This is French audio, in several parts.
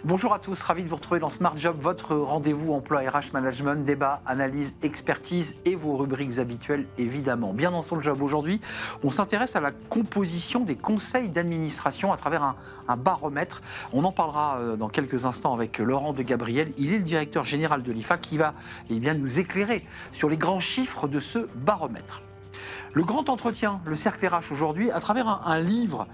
Bonjour à tous, ravi de vous retrouver dans Smart Job, votre rendez-vous emploi RH Management, débat, analyse, expertise et vos rubriques habituelles évidemment. Bien dans son job aujourd'hui, on s'intéresse à la composition des conseils d'administration à travers un baromètre. On en parlera dans quelques instants avec Laurent de Gabriel. Il est le directeur général de l'IFA qui va nous éclairer sur les grands chiffres de ce baromètre. Le grand entretien, le cercle RH aujourd'hui, à travers un livre,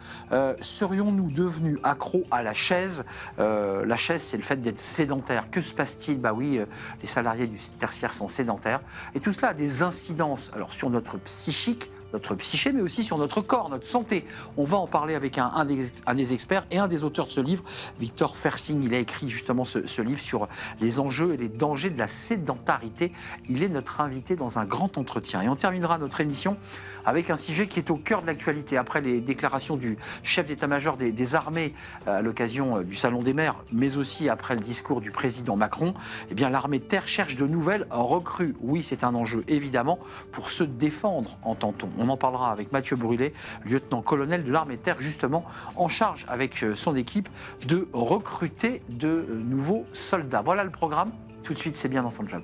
serions-nous devenus accros à la chaise? La chaise, c'est le fait d'être sédentaire. Que se passe-t-il? Bah oui, les salariés du tertiaire sont sédentaires. Et tout cela a des incidences alors, sur notre psychique, notre psyché, mais aussi sur notre corps, notre santé. On va en parler avec un des experts et un des auteurs de ce livre, Victor Fersing. Il a écrit justement ce livre sur les enjeux et les dangers de la sédentarité. Il est notre invité dans un grand entretien. Et on terminera notre émission avec un sujet qui est au cœur de l'actualité. Après les déclarations du chef d'état-major des armées à l'occasion du Salon des maires, mais aussi après le discours du président Macron, eh bien, l'armée de terre cherche de nouvelles recrues. Oui, c'est un enjeu, évidemment, pour se défendre, entend-on. On en parlera avec Mathieu Brulé, lieutenant-colonel de l'armée de terre, justement, en charge avec son équipe de recruter de nouveaux soldats. Voilà le programme. Tout de suite, c'est bien dans son job.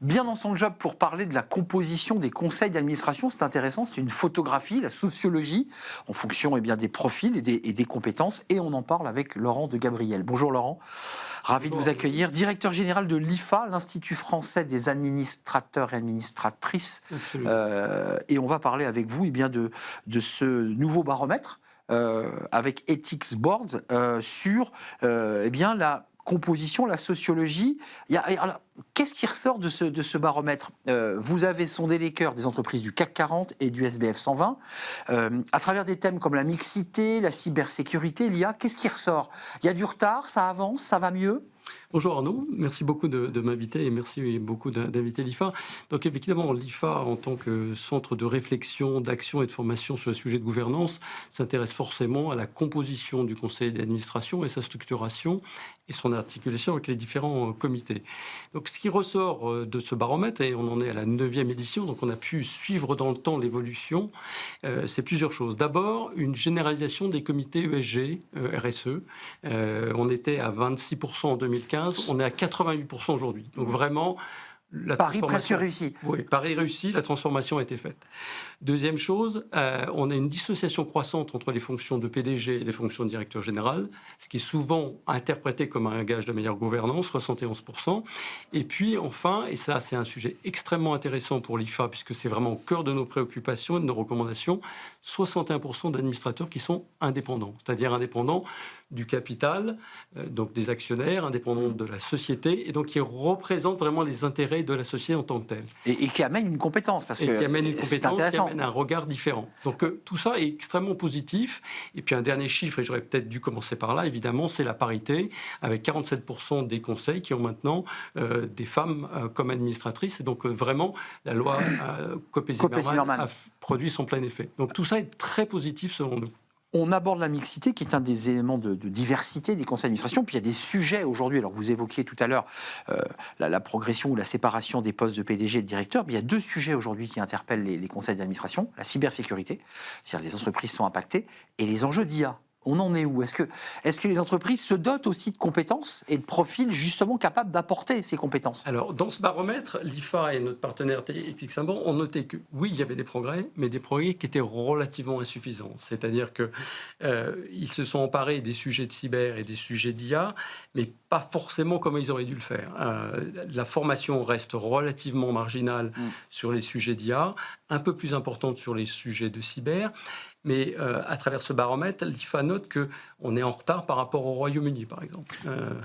Bien dans son job pour parler de la composition des conseils d'administration, c'est intéressant, c'est une photographie, la sociologie, en fonction des profils et des compétences, et on en parle avec Laurent de Gabriel. Bonjour Laurent, ravi de vous accueillir, directeur général de l'IFA, l'Institut français des administrateurs et administratrices, et on va parler avec vous de ce nouveau baromètre avec Ethics Boards sur la composition, la sociologie. Alors, qu'est-ce qui ressort de ce baromètre? Vous avez sondé les cœurs des entreprises du CAC 40 et du SBF 120 à travers des thèmes comme la mixité, la cybersécurité, l'IA. Qu'est-ce qui ressort? Il y a du retard, ça avance, ça va mieux? Bonjour Arnaud, merci beaucoup de m'inviter et merci beaucoup d'inviter l'IFA. Donc effectivement, l'IFA, en tant que centre de réflexion, d'action et de formation sur les sujets de gouvernance, s'intéresse forcément à la composition du conseil d'administration et sa structuration et son articulation avec les différents comités. Donc ce qui ressort de ce baromètre, et on en est à la 9e édition, donc on a pu suivre dans le temps l'évolution, c'est plusieurs choses. D'abord, une généralisation des comités ESG, RSE. On était à 26% en 2015, on est à 88% aujourd'hui. Donc vraiment, la Paris presque réussi. Oui, Paris réussi, la transformation a été faite. Deuxième chose, on a une dissociation croissante entre les fonctions de PDG et les fonctions de directeur général, ce qui est souvent interprété comme un gage de meilleure gouvernance, 71%. Et puis enfin, et ça c'est un sujet extrêmement intéressant pour l'IFA, puisque c'est vraiment au cœur de nos préoccupations et de nos recommandations, 61% d'administrateurs qui sont indépendants, c'est-à-dire indépendants du capital, donc des actionnaires, indépendants de la société, et donc qui représentent vraiment les intérêts de la société en tant que telle. Et qui amène une compétence, parce que qui amène une compétence, qui amène un regard différent. Donc tout ça est extrêmement positif. Et puis un dernier chiffre, et j'aurais peut-être dû commencer par là, évidemment, c'est la parité, avec 47% des conseils qui ont maintenant des femmes comme administratrices. Et donc vraiment, la loi Copé-Zimmermann a produit son plein effet. Donc tout ça est très positif selon nous. On aborde la mixité, qui est un des éléments de diversité des conseils d'administration. Puis il y a des sujets aujourd'hui. Alors vous évoquiez tout à l'heure la progression ou la séparation des postes de PDG et de directeur. Mais il y a deux sujets aujourd'hui qui interpellent les conseils d'administration. La cybersécurité, c'est-à-dire les entreprises sont impactées, et les enjeux d'IA. On en est où? Est-ce que les entreprises se dotent aussi de compétences et de profils justement capables d'apporter ces compétences? Alors, dans ce baromètre, l'IFA et notre partenaire Ethics Boards ont noté que, oui, il y avait des progrès, mais des progrès qui étaient relativement insuffisants. C'est-à-dire qu'ils se sont emparés des sujets de cyber et des sujets d'IA, mais pas forcément comme ils auraient dû le faire. La formation reste relativement marginale sur les sujets d'IA, un peu plus importante sur les sujets de cyber. Mais à travers ce baromètre, l'IFA note qu'on est en retard par rapport au Royaume-Uni, par exemple.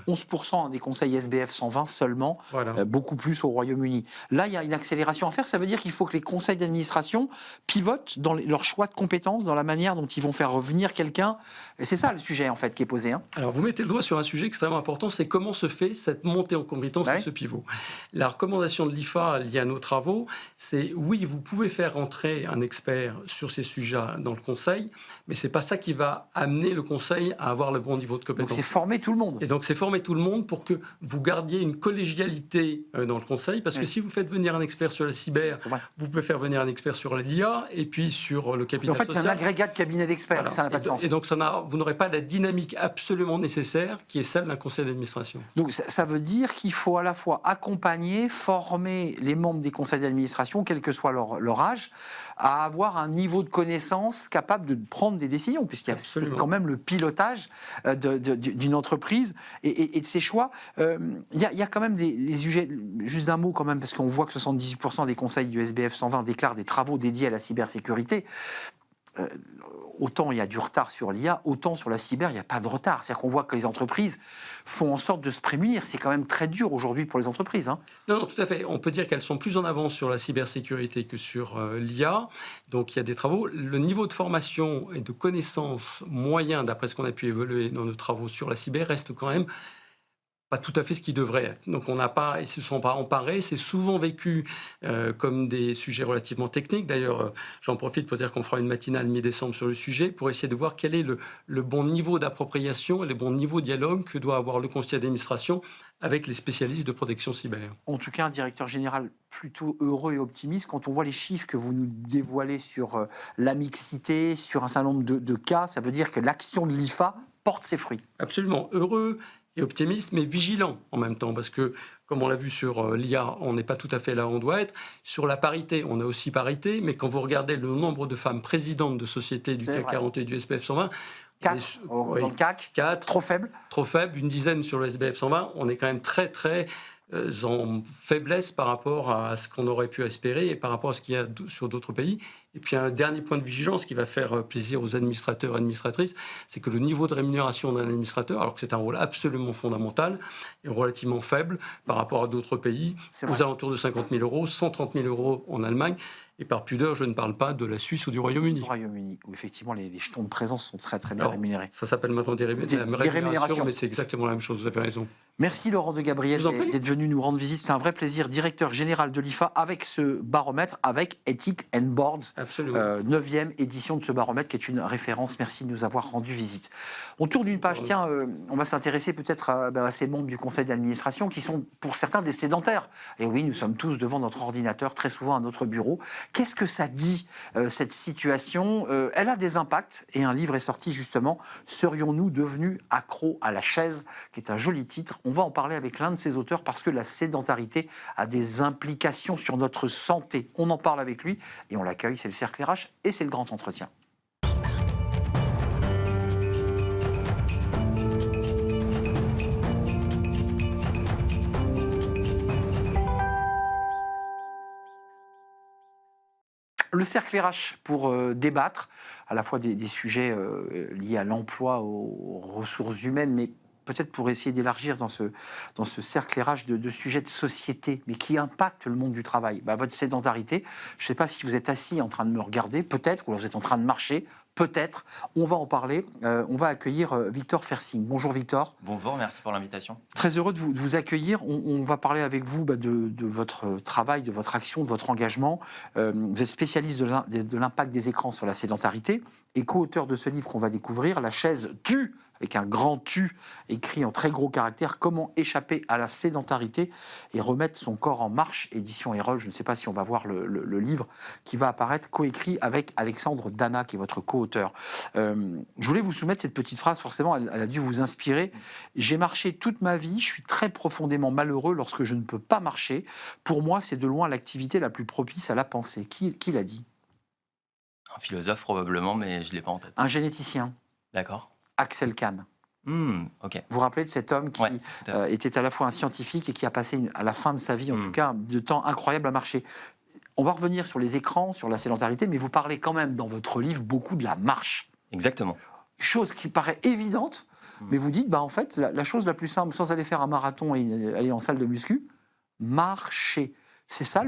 11% des conseils SBF 120 seulement, voilà. Beaucoup plus au Royaume-Uni. Là, il y a une accélération à faire. Ça veut dire qu'il faut que les conseils d'administration pivotent dans leur choix de compétences, dans la manière dont ils vont faire revenir quelqu'un. Et c'est ça le sujet, en fait, qui est posé. Alors, vous mettez le doigt sur un sujet extrêmement important, c'est comment se fait cette montée en compétences et ce pivot. La recommandation de l'IFA liée à nos travaux, c'est oui, vous pouvez faire rentrer un expert sur ces sujets dans le conseil, mais ce n'est pas ça qui va amener amener le conseil à avoir le bon niveau de Donc compétence. c'est former tout le monde. Et donc, c'est former tout le monde pour que vous gardiez une collégialité dans le conseil, parce que si vous faites venir un expert sur la cyber, vous pouvez faire venir un expert sur l'IA, et puis sur le capital social. En fait, c'est un agrégat de cabinet d'experts, voilà. Ça n'a pas de sens. Et donc, vous n'aurez pas la dynamique absolument nécessaire qui est celle d'un conseil d'administration. Donc, ça veut dire qu'il faut à la fois accompagner, former les membres des conseils d'administration, quel que soit leur âge, à avoir un niveau de connaissance capable de prendre des décisions, puisqu'il y a quand même le pilotage d'une entreprise et de ses choix. Il y a quand même les sujets, juste d'un mot quand même, parce qu'on voit que 78% des conseils du SBF 120 déclarent des travaux dédiés à la cybersécurité. Autant il y a du retard sur l'IA, autant sur la cyber, il n'y a pas de retard. C'est-à-dire qu'on voit que les entreprises font en sorte de se prémunir. C'est quand même très dur aujourd'hui pour les entreprises. Hein. Non, tout à fait. On peut dire qu'elles sont plus en avance sur la cybersécurité que sur l'IA. Donc, il y a des travaux. Le niveau de formation et de connaissance moyen, d'après ce qu'on a pu évaluer dans nos travaux sur la cyber, reste quand même pas tout à fait ce qui devrait être. Donc, ils ne se sont pas emparés. C'est souvent vécu comme des sujets relativement techniques. D'ailleurs, j'en profite pour dire qu'on fera une matinale mi-décembre sur le sujet pour essayer de voir quel est le bon niveau d'appropriation et le bon niveau de dialogue que doit avoir le conseil d'administration avec les spécialistes de protection cyber. En tout cas, un directeur général plutôt heureux et optimiste quand on voit les chiffres que vous nous dévoilez sur la mixité, sur un certain nombre de cas. Ça veut dire que l'action de l'IFA porte ses fruits. Absolument. Heureux et optimiste, mais vigilant en même temps, parce que, comme on l'a vu sur l'IA, on n'est pas tout à fait là où on doit être. Sur la parité, on a aussi parité, mais quand vous regardez le nombre de femmes présidentes de sociétés du CAC 40 et du SBF 120, 4 dans le CAC, 4, trop faible. Trop faible, une dizaine sur le SBF 120, on est quand même très en faiblesse par rapport à ce qu'on aurait pu espérer et par rapport à ce qu'il y a sur d'autres pays. Et puis un dernier point de vigilance qui va faire plaisir aux administrateurs et administratrices, c'est que le niveau de rémunération d'un administrateur, alors que c'est un rôle absolument fondamental, est relativement faible par rapport à d'autres pays, aux alentours de 50 000 euros, 130 000 euros en Allemagne. Et par pudeur, je ne parle pas de la Suisse ou du Royaume-Uni. Du Royaume-Uni, où effectivement les jetons de présence sont très bien rémunérés. Ça s'appelle maintenant des rémunérations, mais c'est exactement la même chose, vous avez raison. Merci Laurent de Gabriel d'être venu nous rendre visite. C'est un vrai plaisir. Directeur général de l'IFA avec ce baromètre, avec Ethic and Boards. Absolument. 9e édition de ce baromètre qui est une référence. Merci de nous avoir rendu visite. On tourne une page. Tiens, on va s'intéresser peut-être à ces membres du conseil d'administration qui sont pour certains des sédentaires. Et oui, nous sommes tous devant notre ordinateur, très souvent à notre bureau. Qu'est-ce que ça dit, cette situation ? Elle a des impacts et un livre est sorti justement. Serions-nous devenus accros à la chaise, qui est un joli titre. On va en parler avec l'un de ses auteurs parce que la sédentarité a des implications sur notre santé. On en parle avec lui et on l'accueille. C'est le Cercle RH et c'est le grand entretien. Le Cercle RH pour débattre à la fois des sujets liés à l'emploi, aux ressources humaines, mais peut-être pour essayer d'élargir dans ce cercle RH de sujets de société, mais qui impactent le monde du travail. Votre sédentarité, je ne sais pas si vous êtes assis en train de me regarder, peut-être, ou vous êtes en train de marcher, peut-être. On va en parler. On va accueillir Victor Fersing. Bonjour Victor. Bonjour, merci pour l'invitation. Très heureux de vous accueillir. On va parler avec vous de votre travail, de votre action, de votre engagement. Vous êtes spécialiste de l'impact des écrans sur la sédentarité et co-auteur de ce livre qu'on va découvrir, La chaise tue, avec un grand tu, écrit en très gros caractères, Comment échapper à la sédentarité et remettre son corps en marche, édition Erol. Je ne sais pas si on va voir le livre qui va apparaître, coécrit avec Alexandre Dana, qui est votre co-auteur. Je voulais vous soumettre cette petite phrase, forcément, elle a dû vous inspirer. J'ai marché toute ma vie, je suis très profondément malheureux lorsque je ne peux pas marcher. Pour moi, c'est de loin l'activité la plus propice à la pensée. Qui l'a dit ? Un philosophe probablement, mais je ne l'ai pas en tête. Un généticien. D'accord. Axel Kahn. Ok. Vous vous rappelez de cet homme qui était à la fois un scientifique et qui a passé à la fin de sa vie, en tout cas, de temps incroyable à marcher. On va revenir sur les écrans, sur la sédentarité, mais vous parlez quand même dans votre livre beaucoup de la marche. Exactement. Chose qui paraît évidente, mais vous dites, en fait, la chose la plus simple, sans aller faire un marathon et aller en salle de muscu, marcher. C'est ça,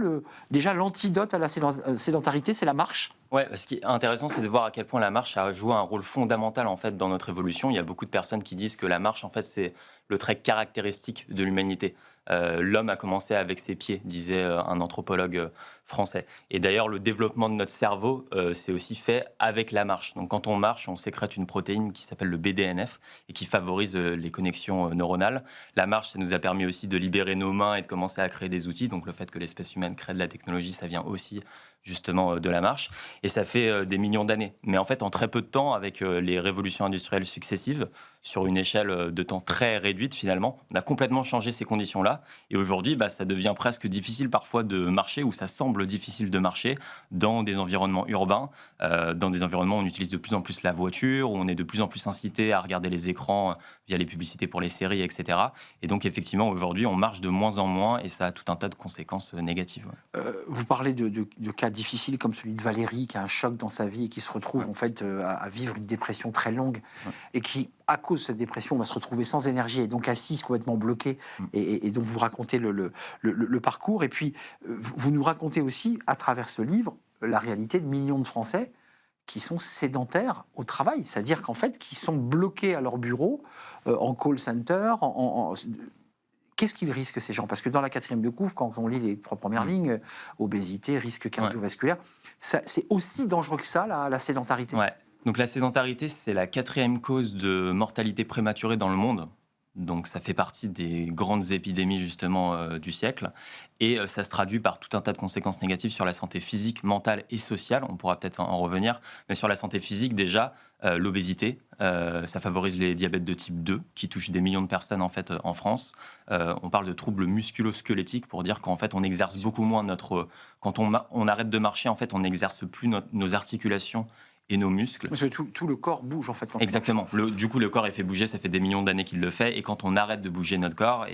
déjà, l'antidote à la sédentarité, c'est la marche. Ouais, ce qui est intéressant, c'est de voir à quel point la marche a joué un rôle fondamental en fait dans notre évolution. Il y a beaucoup de personnes qui disent que la marche, en fait, c'est le trait caractéristique de l'humanité. l'homme a commencé avec ses pieds, disait un anthropologue français. Et d'ailleurs, le développement de notre cerveau, c'est aussi fait avec la marche. Donc quand on marche, on sécrète une protéine qui s'appelle le BDNF et qui favorise les connexions neuronales. La marche, ça nous a permis aussi de libérer nos mains et de commencer à créer des outils. Donc le fait que l'espèce humaine crée de la technologie, ça vient aussi justement de la marche. Et ça fait des millions d'années. Mais en fait, en très peu de temps, avec les révolutions industrielles successives, sur une échelle de temps très réduite finalement, on a complètement changé ces conditions-là. Et aujourd'hui, ça devient presque difficile parfois de marcher, ou ça semble difficile de marcher dans des environnements urbains, dans des environnements où on utilise de plus en plus la voiture, où on est de plus en plus incité à regarder les écrans via les publicités pour les séries, etc. Et donc effectivement, aujourd'hui, on marche de moins en moins et ça a tout un tas de conséquences négatives. Vous parlez de cas difficiles comme celui de Valérie qui a un choc dans sa vie et qui se retrouve en fait à vivre une dépression très longue et qui, à cause de cette dépression, va se retrouver sans énergie et donc assise, complètement bloquée. Et donc vous racontez le parcours. Et puis vous nous racontez aussi, à travers ce livre, la réalité de millions de Français qui sont sédentaires au travail. C'est-à-dire qu'en fait, qui sont bloqués à leur bureau, en call center, Qu'est-ce qu'ils risquent, ces gens? Parce que dans la 4e de couvre, quand on lit les 3 premières lignes, obésité, risque cardiovasculaire, c'est aussi dangereux que ça, la sédentarité. Ouais. Donc la sédentarité, c'est la 4e cause de mortalité prématurée dans le monde. Donc ça fait partie des grandes épidémies justement du siècle. Et ça se traduit par tout un tas de conséquences négatives sur la santé physique, mentale et sociale. On pourra peut-être en revenir. Mais sur la santé physique, déjà, l'obésité, ça favorise les diabètes de type 2 qui touchent des millions de personnes en fait en France. On parle de troubles musculo-squelettiques pour dire qu'en fait on exerce beaucoup moins notre... Quand on arrête de marcher, en fait on n'exerce plus nos articulations et nos muscles. Parce que tout le corps bouge en fait. Exactement. Du coup, le corps est fait bouger, ça fait des millions d'années qu'il le fait. Et quand on arrête de bouger notre corps,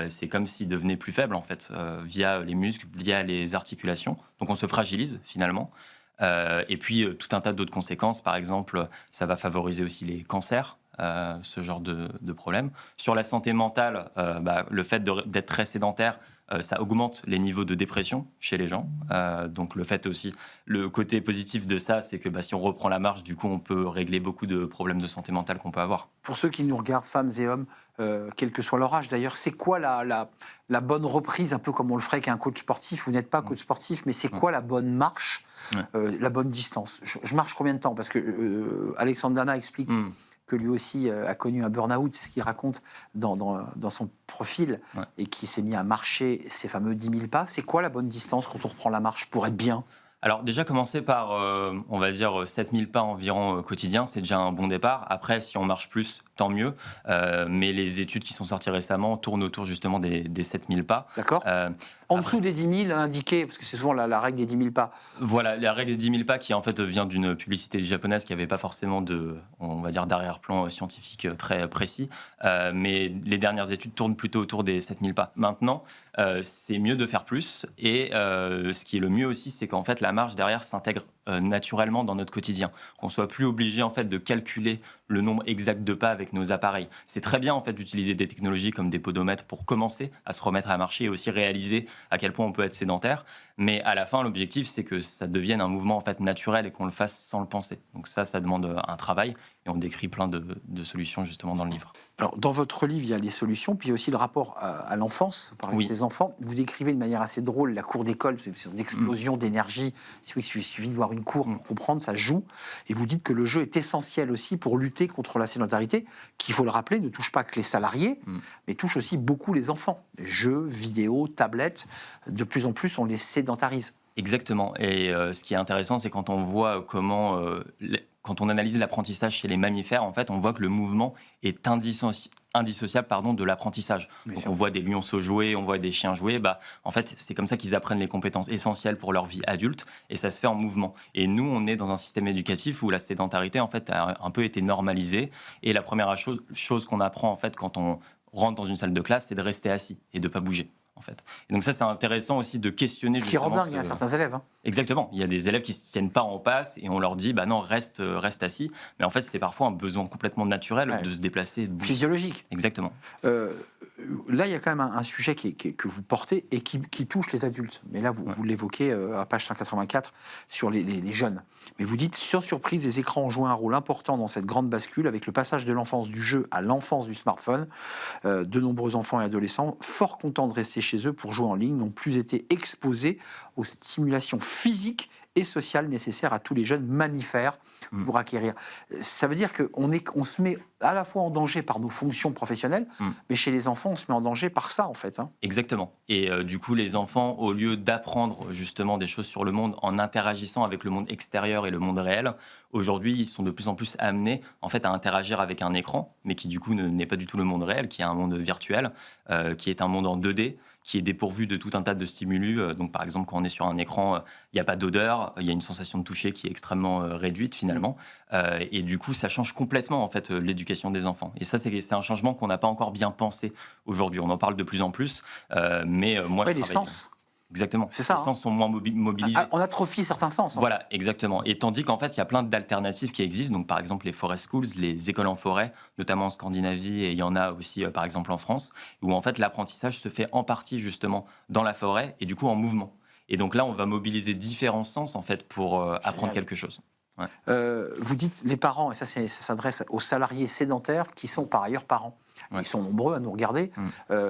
c'est comme s'il devenait plus faible en fait, via les muscles, via les articulations. Donc on se fragilise finalement. Et puis tout un tas d'autres conséquences. Par exemple, ça va favoriser aussi les cancers. Ce genre de problème. Sur la santé mentale, le fait d'être très sédentaire, ça augmente les niveaux de dépression chez les gens. Donc le fait aussi, le côté positif de ça, c'est que si on reprend la marche, du coup, on peut régler beaucoup de problèmes de santé mentale qu'on peut avoir. Pour ceux qui nous regardent, femmes et hommes, quel que soit leur âge d'ailleurs, c'est quoi la bonne reprise, un peu comme on le ferait avec un coach sportif? Vous n'êtes pas coach sportif, mais c'est quoi la bonne marche, la bonne distance? Je marche combien de temps? Parce que Alexandre Dana explique que lui aussi a connu un burn-out, c'est ce qu'il raconte dans son profil, et qui s'est mis à marcher ces fameux 10 000 pas. C'est quoi la bonne distance quand on reprend la marche pour être bien? Alors déjà, commencer par, on va dire, 7000 pas environ quotidiens, c'est déjà un bon départ. Après, si on marche plus, tant mieux. Mais les études qui sont sorties récemment tournent autour justement des 7000 pas. D'accord. En dessous des 10 000 indiqués, parce que c'est souvent la règle des 10 000 pas. Voilà, la règle des 10 000 pas qui en fait vient d'une publicité japonaise qui n'avait pas forcément on va dire, d'arrière-plan scientifique très précis. Mais les dernières études tournent plutôt autour des 7000 pas. Maintenant, c'est mieux de faire plus. Et ce qui est le mieux aussi, c'est qu'en fait la marche derrière s'intègre naturellement dans notre quotidien. Qu'on soit plus obligé en fait de calculer le nombre exact de pas avec nos appareils. C'est très bien en fait d'utiliser des technologies comme des podomètres pour commencer à se remettre à marcher et aussi réaliser à quel point on peut être sédentaire. Mais à la fin, l'objectif, c'est que ça devienne un mouvement en fait naturel et qu'on le fasse sans le penser. Donc ça demande un travail. Et on décrit plein de solutions justement dans le livre. Alors, dans votre livre, il y a les solutions, puis il y a aussi le rapport à l'enfance. Vous parlez de ces enfants. Vous décrivez de manière assez drôle la cour d'école, c'est une explosion d'énergie. Il suffit de voir une cour pour comprendre, ça joue. Et vous dites que le jeu est essentiel aussi pour lutter contre la sédentarité, qui, il faut le rappeler, ne touche pas que les salariés, mais touche aussi beaucoup les enfants. Les jeux, vidéos, tablettes, de plus en plus, on les sédentarise. Exactement. Et ce qui est intéressant, c'est quand on voit comment... Quand on analyse l'apprentissage chez les mammifères, en fait, on voit que le mouvement est indissociable de l'apprentissage. Donc, on voit des lionceaux jouer, on voit des chiens jouer. En fait, c'est comme ça qu'ils apprennent les compétences essentielles pour leur vie adulte, et ça se fait en mouvement. Et nous, on est dans un système éducatif où la sédentarité, en fait, a un peu été normalisée. Et la première chose qu'on apprend, en fait, quand on rentre dans une salle de classe, c'est de rester assis et de ne pas bouger. En fait. Et donc ça, c'est intéressant aussi de questionner... Ce qui revient, il y a certains élèves. Exactement. Il y a des élèves qui ne se tiennent pas en passe et on leur dit, non, reste assis. Mais en fait, c'est parfois un besoin complètement naturel de se déplacer. De bouger. Physiologique. Exactement. là, il y a quand même un sujet que vous portez et qui touche les adultes. Mais là, vous l'évoquez à page 184 sur les jeunes. Mais vous dites, sans surprise, les écrans ont joué un rôle important dans cette grande bascule avec le passage de l'enfance du jeu à l'enfance du smartphone. De nombreux enfants et adolescents, fort contents de rester chez eux pour jouer en ligne, n'ont plus été exposés aux stimulations physiques et sociales nécessaires à tous les jeunes mammifères pour acquérir. Ça veut dire qu'on se met à la fois en danger par nos fonctions professionnelles, mais chez les enfants, on se met en danger par ça, en fait. Exactement. Et du coup, les enfants, au lieu d'apprendre justement des choses sur le monde en interagissant avec le monde extérieur et le monde réel, aujourd'hui, ils sont de plus en plus amenés en fait, à interagir avec un écran, mais qui du coup n'est pas du tout le monde réel, qui est un monde virtuel, qui est un monde en 2D, qui est dépourvu de tout un tas de stimulus. Donc, par exemple, quand on est sur un écran, il n'y a pas d'odeur, il y a une sensation de toucher qui est extrêmement réduite finalement. Et du coup, ça change complètement en fait l'éducation des enfants. Et ça, c'est un changement qu'on n'a pas encore bien pensé aujourd'hui. On en parle de plus en plus, mais moi, je les travaille... sens. Exactement. C'est ça, les sens sont moins mobilisés. On atrophie certains sens. Voilà, exactement. Et tandis qu'en fait, il y a plein d'alternatives qui existent. Donc, par exemple, les forest schools, les écoles en forêt, notamment en Scandinavie, et il y en a aussi, par exemple, en France, où en fait, l'apprentissage se fait en partie justement dans la forêt et du coup en mouvement. Et donc là, on va mobiliser différents sens en fait pour apprendre quelque chose. Ouais. Vous dites les parents, et ça s'adresse aux salariés sédentaires qui sont par ailleurs parents. Ils sont nombreux à nous regarder.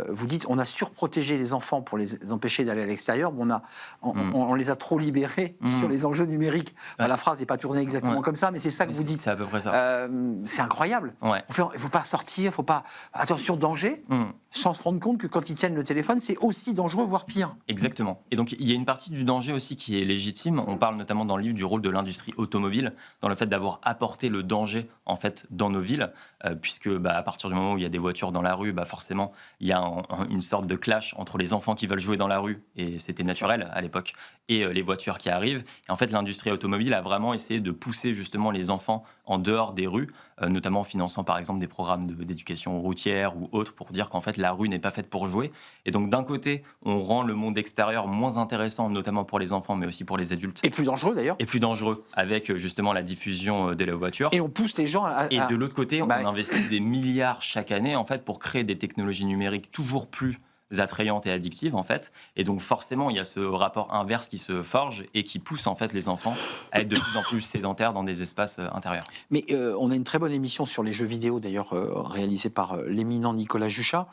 Vous dites on a surprotégé les enfants pour les empêcher d'aller à l'extérieur, mais on les a trop libérés sur les enjeux numériques. Enfin, la phrase n'est pas tournée exactement comme ça, mais c'est ça que vous dites. C'est à peu près ça. C'est incroyable. Ouais. Il ne faut pas sortir, il ne faut pas... Attention, danger, sans se rendre compte que quand ils tiennent le téléphone, c'est aussi dangereux, voire pire. Exactement. Et donc, il y a une partie du danger aussi qui est légitime. On parle notamment dans le livre du rôle de l'industrie automobile, dans le fait d'avoir apporté le danger, en fait, dans nos villes, puisque à partir du moment où il y a des voitures dans la rue, forcément, il y a une sorte de clash entre les enfants qui veulent jouer dans la rue, et c'était naturel à l'époque, et les voitures qui arrivent. Et en fait, l'industrie automobile a vraiment essayé de pousser justement les enfants en dehors des rues, notamment en finançant par exemple des programmes d'éducation routière ou autres, pour dire qu'en fait la rue n'est pas faite pour jouer. Et donc d'un côté, on rend le monde extérieur moins intéressant, notamment pour les enfants, mais aussi pour les adultes. Et plus dangereux d'ailleurs. Et plus dangereux, avec justement la diffusion de la voiture. Et on pousse les gens à... Et de l'autre côté, on investit des milliards chaque année en fait pour créer des technologies numériques toujours plus attrayantes et addictives en fait, et donc forcément il y a ce rapport inverse qui se forge et qui pousse en fait les enfants à être de plus en plus sédentaires dans des espaces intérieurs. Mais on a une très bonne émission sur les jeux vidéo d'ailleurs réalisée par l'éminent Nicolas Juchat.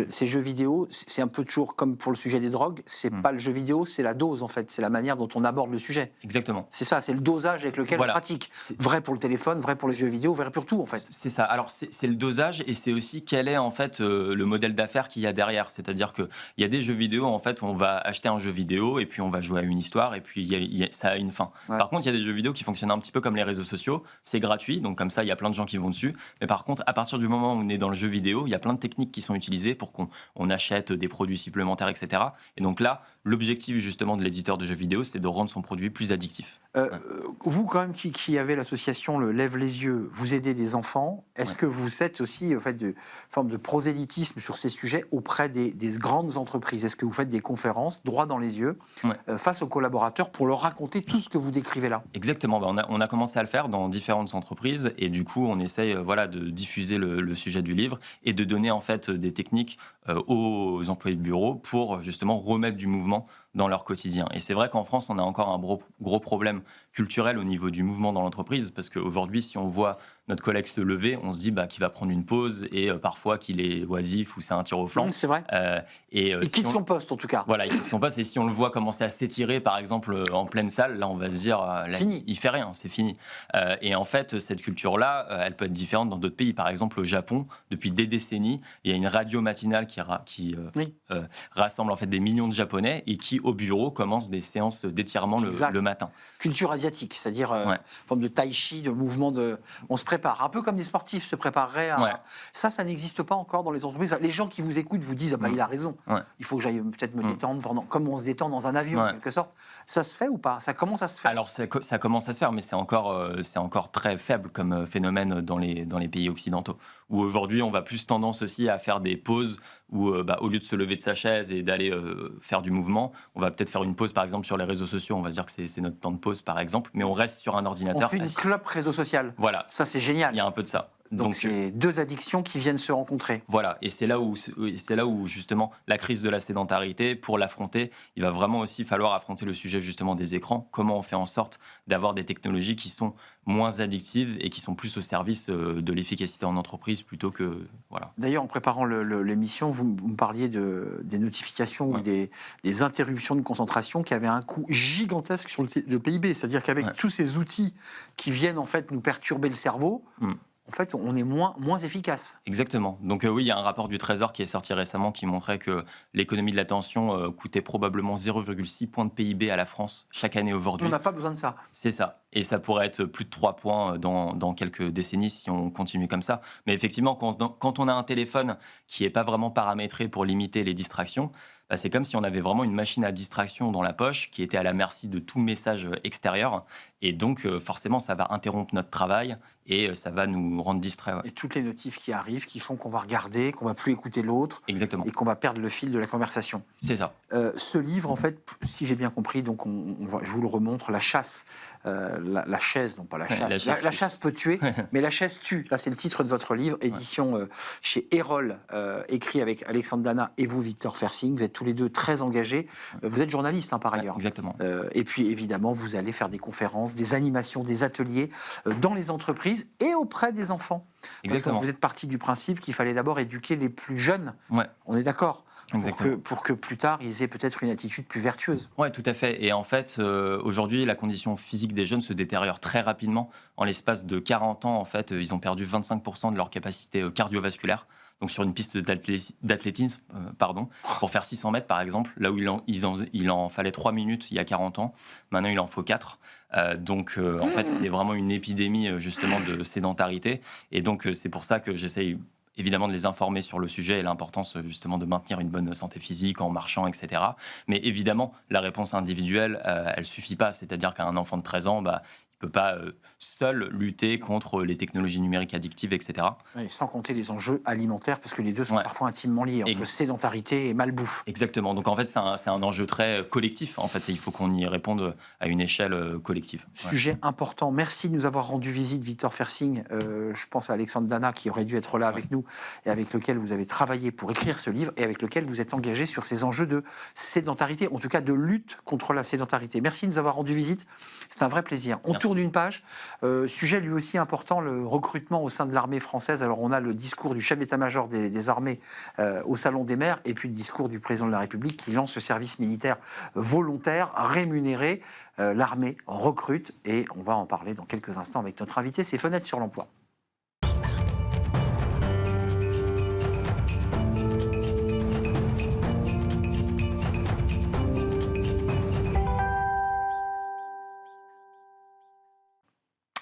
Ces jeux vidéo, c'est un peu toujours comme pour le sujet des drogues, c'est pas le jeu vidéo, c'est la dose en fait, c'est la manière dont on aborde le sujet. Exactement. C'est ça, c'est le dosage avec lequel on pratique. Vrai pour le téléphone, vrai pour les jeux vidéo, vrai pour tout en fait. C'est ça. Alors c'est le dosage et c'est aussi quel est en fait le modèle d'affaires qu'il y a derrière. C'est-à-dire qu'il y a des jeux vidéo, en fait, on va acheter un jeu vidéo et puis on va jouer à une histoire et puis ça a une fin. Ouais. Par contre, il y a des jeux vidéo qui fonctionnent un petit peu comme les réseaux sociaux. C'est gratuit, donc comme ça, il y a plein de gens qui vont dessus. Mais par contre, à partir du moment où on est dans le jeu vidéo, il y a plein de techniques qui sont utilisées pour qu'on achète des produits supplémentaires, etc. Et donc là, l'objectif justement de l'éditeur de jeux vidéo, c'est de rendre son produit plus addictif. Vous, quand même, qui avez l'association Le Lève les Yeux, vous aidez des enfants. Est-ce que vous êtes aussi de forme de prosélytisme sur ces sujets auprès des grandes entreprises? Est-ce que vous faites des conférences droit dans les yeux face aux collaborateurs pour leur raconter tout ce que vous décrivez là? Exactement. On a commencé à le faire dans différentes entreprises et du coup, on essaye de diffuser le sujet du livre et de donner en fait des techniques aux employés de bureau pour justement remettre du mouvement dans leur quotidien. Et c'est vrai qu'en France, on a encore un gros problème culturel au niveau du mouvement dans l'entreprise, parce qu'aujourd'hui, si on voit notre collègue se lever, on se dit qu'il va prendre une pause et parfois qu'il est oisif ou c'est un tir au flanc. C'est vrai. Il quitte son poste en tout cas. Voilà, il quitte son poste et si on le voit commencer à s'étirer, par exemple, en pleine salle, là, on va se dire, fini. Il fait rien, c'est fini. Et en fait, cette culture-là, elle peut être différente dans d'autres pays. Par exemple, au Japon, depuis des décennies, il y a une radio matinale qui rassemble en fait des millions de Japonais et qui, au bureau, commence des séances d'étirement le matin. Culture asiatique, c'est-à-dire forme de tai chi, de mouvement de... On se prépare, un peu comme des sportifs se prépareraient à... Ça n'existe pas encore dans les entreprises. Les gens qui vous écoutent vous disent il a raison, il faut que j'aille peut-être me détendre comme on se détend dans un avion, en quelque sorte. Ça se fait ou pas? Ça commence à se faire? Alors, ça commence à se faire, mais c'est encore très faible comme phénomène dans les pays occidentaux, où aujourd'hui, on va plus tendance aussi à faire des pauses où, au lieu de se lever de sa chaise et d'aller faire du mouvement, on va peut-être faire une pause, par exemple, sur les réseaux sociaux. On va se dire que c'est notre temps de pause, par exemple, mais on reste sur un ordinateur. On fait une clope réseau social. Voilà. Ça, c'est génial. Il y a un peu de ça. Donc c'est deux addictions qui viennent se rencontrer. Voilà, et c'est là où justement la crise de la sédentarité, pour l'affronter, il va vraiment aussi falloir affronter le sujet justement des écrans. Comment on fait en sorte d'avoir des technologies qui sont moins addictives et qui sont plus au service de l'efficacité en entreprise plutôt que voilà. D'ailleurs, en préparant l'émission, vous me parliez des notifications ou des interruptions de concentration qui avaient un coût gigantesque sur le PIB. C'est-à-dire qu'avec tous ces outils qui viennent en fait nous perturber le cerveau. En fait, on est moins efficace. Exactement. Donc oui, il y a un rapport du Trésor qui est sorti récemment qui montrait que l'économie de l'attention coûtait probablement 0,6 points de PIB à la France chaque année aujourd'hui. On n'a pas besoin de ça. C'est ça. Et ça pourrait être plus de 3 points dans quelques décennies si on continue comme ça. Mais effectivement, quand on a un téléphone qui n'est pas vraiment paramétré pour limiter les distractions, bah, c'est comme si on avait vraiment une machine à distraction dans la poche qui était à la merci de tout message extérieur. Et donc, forcément, ça va interrompre notre travail et ça va nous rendre distraits. Ouais. Et toutes les notifs qui arrivent, qui font qu'on va regarder, qu'on va plus écouter l'autre. Exactement. Et qu'on va perdre le fil de la conversation. C'est ça. Ce livre, en fait, si j'ai bien compris, donc je vous le remontre, La chasse. La chaise, non pas la chasse. La chasse peut tuer, mais la chaise tue. Là, c'est le titre de votre livre, édition chez Erol, écrit avec Alexandre Dana et vous, Victor Fersing. Vous êtes tous les deux très engagés. Vous êtes journaliste, par ailleurs. Exactement. Et puis, évidemment, vous allez faire des conférences, des animations, des ateliers dans les entreprises et auprès des enfants. Exactement. Parce que vous êtes parti du principe qu'il fallait d'abord éduquer les plus jeunes. Ouais. On est d'accord. Exactement. Pour que plus tard, ils aient peut-être une attitude plus vertueuse. Oui, tout à fait. Et en fait, aujourd'hui, la condition physique des jeunes se détériore très rapidement. En l'espace de 40 ans, en fait, ils ont perdu 25% de leur capacité cardiovasculaire. Donc sur une piste d'athlétisme, pour faire 600 mètres par exemple, là où il en fallait 3 minutes il y a 40 ans, maintenant il en faut 4. En fait, c'est vraiment une épidémie justement de sédentarité. Et donc c'est pour ça que j'essaye évidemment de les informer sur le sujet et l'importance justement de maintenir une bonne santé physique en marchant, etc. Mais évidemment, la réponse individuelle, elle suffit pas. C'est-à-dire qu'un enfant de 13 ans, il ne peut pas seul lutter contre les technologies numériques addictives, etc. Et sans compter les enjeux alimentaires, parce que les deux sont parfois intimement liés, entre sédentarité et malbouffe. Exactement. Donc en fait, c'est un enjeu très collectif. En fait, et il faut qu'on y réponde à une échelle collective. Sujet important. Merci de nous avoir rendu visite, Victor Fersing. Je pense à Alexandre Dana, qui aurait dû être là avec nous, et avec lequel vous avez travaillé pour écrire ce livre, et avec lequel vous êtes engagé sur ces enjeux de sédentarité, en tout cas de lutte contre la sédentarité. Merci de nous avoir rendu visite. C'est un vrai plaisir. On tourne une page. Sujet lui aussi important, le recrutement au sein de l'armée française. Alors on a le discours du chef d'état-major des armées au Salon des maires, et puis le discours du président de la République qui lance le service militaire volontaire, rémunéré. L'armée recrute, et on va en parler dans quelques instants avec notre invité. C'est Fenêtre sur l'emploi.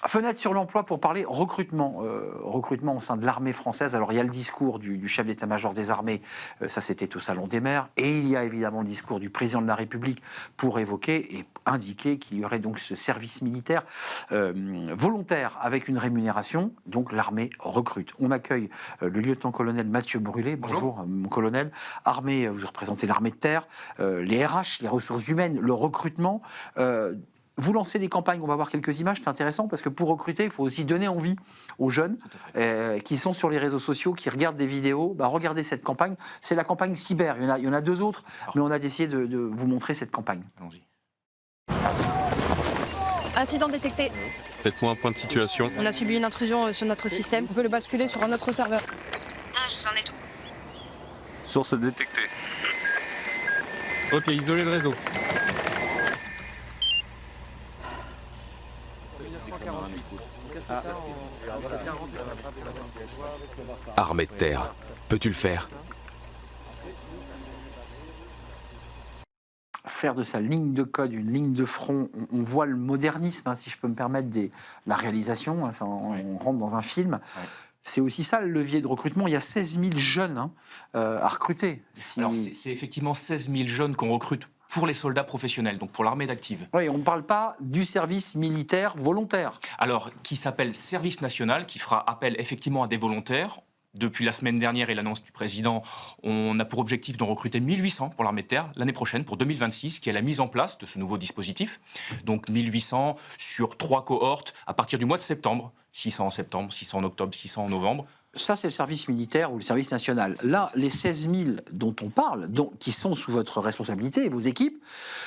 Fenêtre sur l'emploi pour parler recrutement. Recrutement au sein de l'armée française. Alors il y a le discours du chef d'état-major des armées, ça c'était au Salon des maires, et il y a évidemment le discours du président de la République pour évoquer et indiquer qu'il y aurait donc ce service militaire volontaire avec une rémunération. Donc l'armée recrute. On accueille le lieutenant-colonel Mathieu Brulé. Bonjour mon colonel. Armée, vous représentez l'armée de terre, les RH, les ressources humaines, le recrutement. Vous lancez des campagnes, on va voir quelques images, c'est intéressant parce que pour recruter, il faut aussi donner envie aux jeunes qui sont sur les réseaux sociaux, qui regardent des vidéos. Regardez cette campagne, c'est la campagne cyber, il y en a deux autres, mais on a décidé de vous montrer cette campagne. Allons-y. Incident détecté. Faites-moi un point de situation. On a subi une intrusion sur notre système. On peut le basculer sur un autre serveur. Je vous en ai tout. Source détectée. Ok, isolez le réseau. Armée de terre, peux-tu le faire? Faire de sa ligne de code une ligne de front, on voit le modernisme, si je peux me permettre, la réalisation, on rentre dans un film. Ouais. C'est aussi ça le levier de recrutement. Il y a 16 000 jeunes à recruter. Alors c'est effectivement 16 000 jeunes qu'on recrute pour les soldats professionnels, donc pour l'armée d'active. Oui, on ne parle pas du service militaire volontaire. Alors, qui s'appelle service national, qui fera appel effectivement à des volontaires. depuis la semaine dernière et l'annonce du président, on a pour objectif d'en recruter 1800 pour l'armée de terre l'année prochaine, pour 2026, qui est la mise en place de ce nouveau dispositif. Donc 1800 sur 3 cohortes à partir du mois de septembre. 600 en septembre, 600 en octobre, 600 en novembre. Ça, c'est le service militaire ou le service national. Là, les 16 000 dont on parle, qui sont sous votre responsabilité et vos équipes,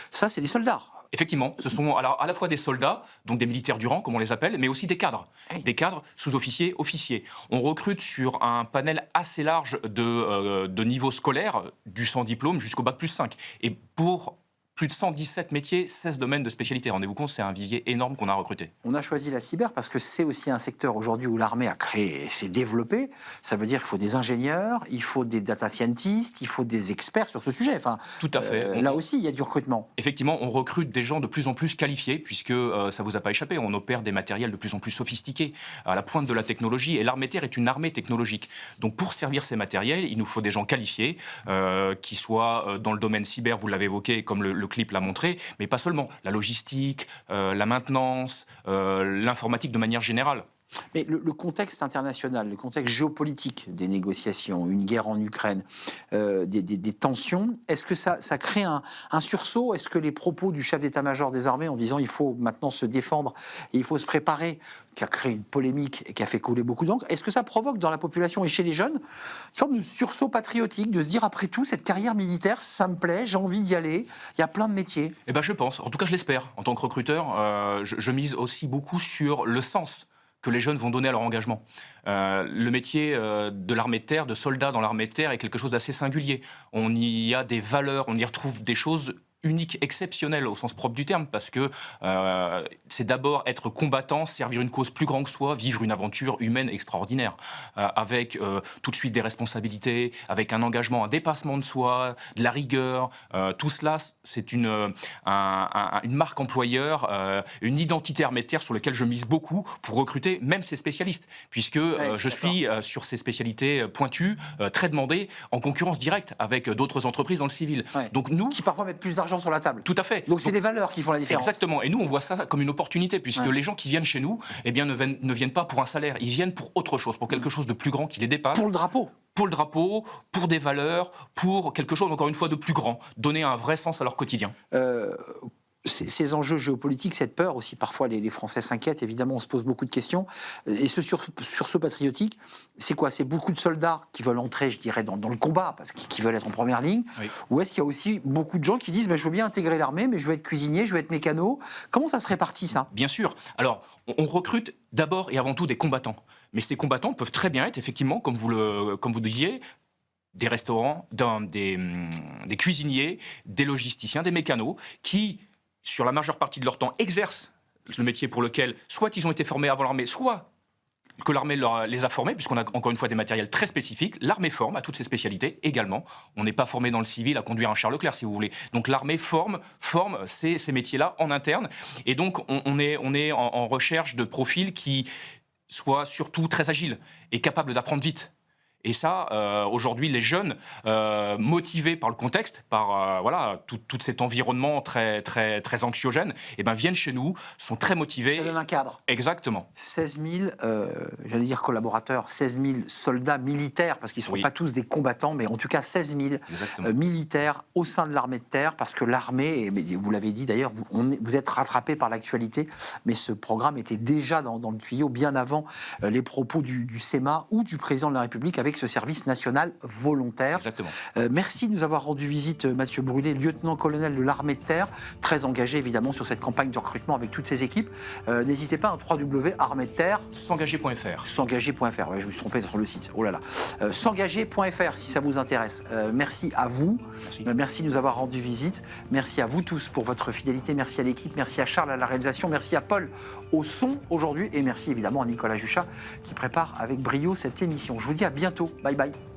ça, c'est des soldats. Effectivement, ce sont alors à la fois des soldats, donc des militaires du rang, comme on les appelle, mais aussi des cadres. Des cadres, sous-officiers, officiers. On recrute sur un panel assez large de niveaux scolaires, du sans diplôme jusqu'au bac plus 5. Et pour plus de 117 métiers, 16 domaines de spécialité. Rendez-vous compte, c'est un vivier énorme qu'on a recruté. On a choisi la cyber parce que c'est aussi un secteur aujourd'hui où l'armée a créé et s'est développée. Ça veut dire qu'il faut des ingénieurs, il faut des data scientists, il faut des experts sur ce sujet. Enfin, tout à fait. Là aussi, il y a du recrutement. Effectivement, on recrute des gens de plus en plus qualifiés, puisque ça ne vous a pas échappé, on opère des matériels de plus en plus sophistiqués, à la pointe de la technologie. Et l'armée de terre est une armée technologique. Donc pour servir ces matériels, il nous faut des gens qualifiés, qui soient dans le domaine cyber, vous l'avez évoqué, comme le clip l'a montré, mais pas seulement. La logistique, la maintenance, l'informatique de manière générale. Mais le contexte international, le contexte géopolitique des négociations, une guerre en Ukraine, des tensions, est-ce que ça crée un sursaut? Est-ce que les propos du chef d'état-major des armées en disant il faut maintenant se défendre et il faut se préparer, qui a créé une polémique et qui a fait couler beaucoup d'encre, est-ce que ça provoque dans la population et chez les jeunes une sorte de sursaut patriotique, de se dire après tout, cette carrière militaire, ça me plaît, j'ai envie d'y aller, il y a plein de métiers? Eh ben, je pense, en tout cas je l'espère. En tant que recruteur, je mise aussi beaucoup sur le sens que les jeunes vont donner à leur engagement. Le métier de l'armée de terre, de soldat dans l'armée de terre, est quelque chose d'assez singulier. On y a des valeurs, on y retrouve des choses uniques, exceptionnelles au sens propre du terme, parce que c'est d'abord être combattant, servir une cause plus grande que soi, vivre une aventure humaine extraordinaire, avec tout de suite des responsabilités, avec un engagement, un dépassement de soi, de la rigueur. Tout cela, c'est une marque employeur, une identité armée de terre sur laquelle je mise beaucoup pour recruter même ces spécialistes, puisque je suis sur ces spécialités pointues, très demandées, en concurrence directe avec d'autres entreprises dans le civil. Ouais. Donc nous, qui parfois mettent plus d'argent sur la table. Tout à fait. Donc c'est les valeurs qui font la différence. Exactement. Et nous, on voit ça comme une opportunité, puisque les gens qui viennent chez nous, eh bien, ne viennent pas pour un salaire, ils viennent pour autre chose, pour quelque chose de plus grand qui les dépasse. Pour le drapeau. Pour le drapeau, pour des valeurs, pour quelque chose, encore une fois, de plus grand. Donner un vrai sens à leur quotidien. Ces enjeux géopolitiques, cette peur aussi, parfois les Français s'inquiètent, évidemment on se pose beaucoup de questions. Et ce sursaut patriotique, c'est quoi? C'est beaucoup de soldats qui veulent entrer, je dirais, dans le combat, parce qu'ils veulent être en première ligne. Oui. Ou est-ce qu'il y a aussi beaucoup de gens qui disent je veux bien intégrer l'armée, mais je veux être cuisinier, je veux être mécano? Comment ça se répartit ça? Bien sûr. Alors, on recrute d'abord et avant tout des combattants. Mais ces combattants peuvent très bien être, effectivement, comme vous disiez, des restaurants, des cuisiniers, des logisticiens, des mécanos, qui, sur la majeure partie de leur temps, exercent le métier pour lequel soit ils ont été formés avant l'armée, soit que l'armée les a formés, puisqu'on a encore une fois des matériels très spécifiques. L'armée forme à toutes ces spécialités également. On n'est pas formé dans le civil à conduire un char Leclerc, si vous voulez. Donc l'armée forme ces métiers-là en interne. Et donc on est en recherche de profils qui soient surtout très agiles et capables d'apprendre vite. Et ça, aujourd'hui, les jeunes, motivés par le contexte, par tout cet environnement très, très, très anxiogène, viennent chez nous, sont très motivés. Ça donne un cadre. Exactement. 16 000, j'allais dire collaborateurs, 16 000 soldats militaires, parce qu'ils ne sont pas tous des combattants, mais en tout cas 16 000 militaires au sein de l'armée de terre, parce que l'armée, vous l'avez dit d'ailleurs, vous êtes rattrapés par l'actualité, mais ce programme était déjà dans le tuyau bien avant les propos du SEMA ou du président de la République avec ce service national volontaire. Exactement. Merci de nous avoir rendu visite, Mathieu Brulé, lieutenant-colonel de l'armée de terre, très engagé évidemment sur cette campagne de recrutement avec toutes ses équipes. N'hésitez pas à www.armée-de-terre. S'engager.fr. S'engager.fr, ouais, je me suis trompé sur le site. Oh là là. S'engager.fr si ça vous intéresse. Merci à vous. Merci de nous avoir rendu visite. Merci à vous tous pour votre fidélité. Merci à l'équipe. Merci à Charles à la réalisation. Merci à Paul au son aujourd'hui. Et merci évidemment à Nicolas Juchat qui prépare avec brio cette émission. Je vous dis à bientôt. Bye bye.